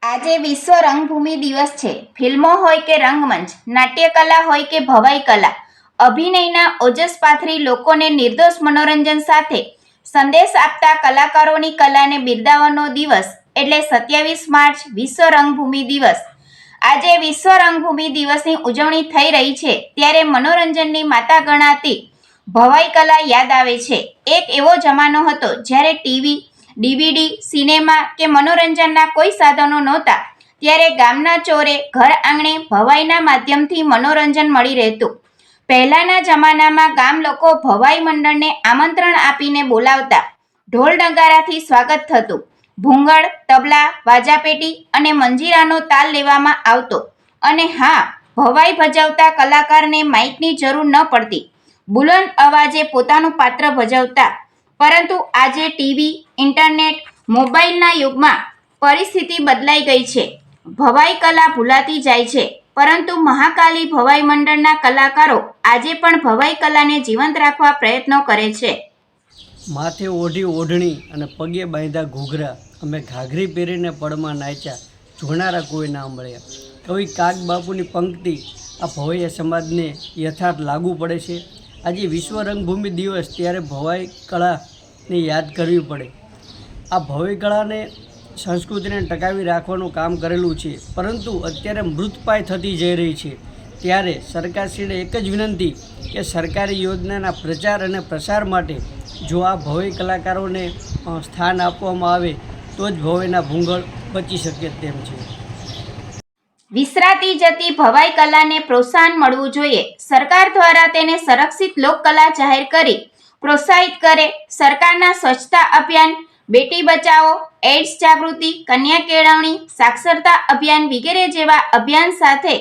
આજે વિશ્વ રંગભૂમિ દિવસ છે। ફિલ્મો હોય કે રંગમંચ, નાટ્યકલા હોય કે ભવાઈ કલા, અભિનયના ઓજસ પાથરી લોકોને નિર્દોષ મનોરંજન સાથે સંદેશ આપતા કલાકારોની કલાને બિરદાવવાનો દિવસ એટલે 27 માર્ચ વિશ્વ રંગભૂમિ દિવસ। આજે વિશ્વ રંગભૂમિ દિવસની ઉજવણી થઈ રહી છે ત્યારે મનોરંજનની માતા ગણાતી ભવાઈ કલા યાદ આવે છે। એક એવો જમાનો હતો જ્યારે ટીવી, ડીવીડી, સિનેમા કે મનોરંજનના કોઈ સાધનો નહોતા ત્યારે ગામના ચોરે ઘર આંગણે ભવાઈના માધ્યમથી મનોરંજન મળી રહેતું। પહેલાના જમાનામાં ગામ લોકો ભવાઈ મંડળને આમંત્રણ આપીને બોલાવતા, ઢોલ નગારાથી સ્વાગત થતું, ભૂંગળ, તબલા, વાજાપેટી અને મંજીરાનો તાલ લેવામાં આવતો અને હા, ભવાઈ ભજવતા કલાકારને માઇકની જરૂર ન પડતી, બુલંદ અવાજે પોતાનું પાત્ર ભજવતા। પરંતુ આજે ટીવી, ઇન્ટરનેટ, મોબાઈલના યુગમાં પરિસ્થિતિ બદલાઈ ગઈ છે। ભવાઈ કલા ભૂલાતી જાય છે, પરંતુ મહાકાલી ભવાઈ મંડળના કલાકારો આજે પણ ભવાઈ કલાને જીવંત રાખવા પ્રયત્નો કરે છે। માથે ઓઢી ઓઢણી અને પગે બાંધ્યા ઘૂઘરા, અમે ઘાઘરી પહેરીને પડમાં નાચ્યા, જોનારા કોઈ ના મળ્યા। કવિ કાગ બાપુની પંક્તિ આ ભવાઈ સમાજને યથાર્થ લાગુ પડે છે। આજે વિશ્વ રંગભૂમિ દિવસ ત્યારે ભવાઈ કળાને યાદ કરવી પડે। આ ભવાઈ કળાને સંસ્કૃતિને ટકાવી રાખવાનું કામ કરેલું છે, પરંતુ અત્યારે મૃતપાય થતી જઈ રહી છે। ત્યારે સરકારશ્રીને એક જ વિનંતી કે સરકારી યોજનાના પ્રચાર અને પ્રસાર માટે જો આ ભવાઈ કલાકારોને સ્થાન આપવામાં આવે તો જ ભવાઈના ભૂંગળ બચી શકે તેમ છે। વિસરાતી જતી ભવાઈ કલાને પ્રોત્સાહન મળવું જોઈએ। સરકાર દ્વારા તેને સંરક્ષિત લોકકલા જાહેર કરી પ્રોત્સાહિત કરે। સરકારના સ્વચ્છતા અભિયાન, બેટી બચાવો, એઇડ્સ જાગૃતિ, કન્યા કેળવણી, સાક્ષરતા અભિયાન વગેરે જેવા અભિયાન સાથે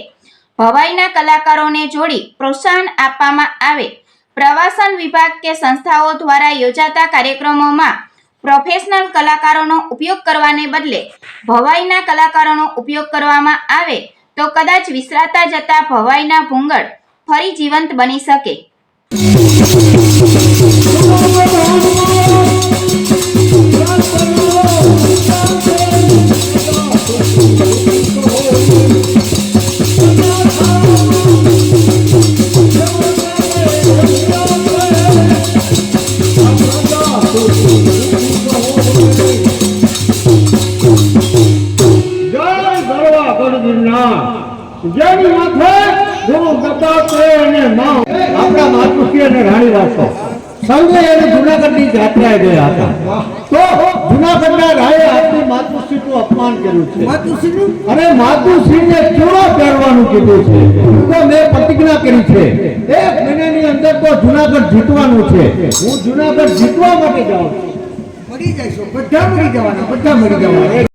ભવાઈના કલાકારોને જોડી પ્રોત્સાહન આપવામાં આવે। પ્રવાસન વિભાગ કે સંસ્થાઓ દ્વારા યોજાતા કાર્યક્રમોમાં પ્રોફેશનલ કલાકારોનો ઉપયોગ કરવાને બદલે ભવાઈના કલાકારોનો ઉપયોગ કરવામાં આવે તો કદાચ વિસરાતા જતા ભવાઈના ભૂંગળ ફરી જીવંત બની શકે। આપણા માતૃશ્રી અને રાણી વાસો સૌને જુનાગઢની જાત્રાએ ગયા હતા, તો જુનાગઢના રાયે આપણી માતૃશ્રીનું અપમાન કર્યું છે, અને માતૃશ્રીને ચૂડો પહેરવાનું કીધું છે। તો મેં પ્રતિજ્ઞા કરી છે 1 મહિનાની અંદર તો જુનાગઢ જીતવાનું છે। હું જુનાગઢ જીતવા માટે જાઉં છું। મરી જઈશું, બધા મરી જવાના, બધા મરી જવાના।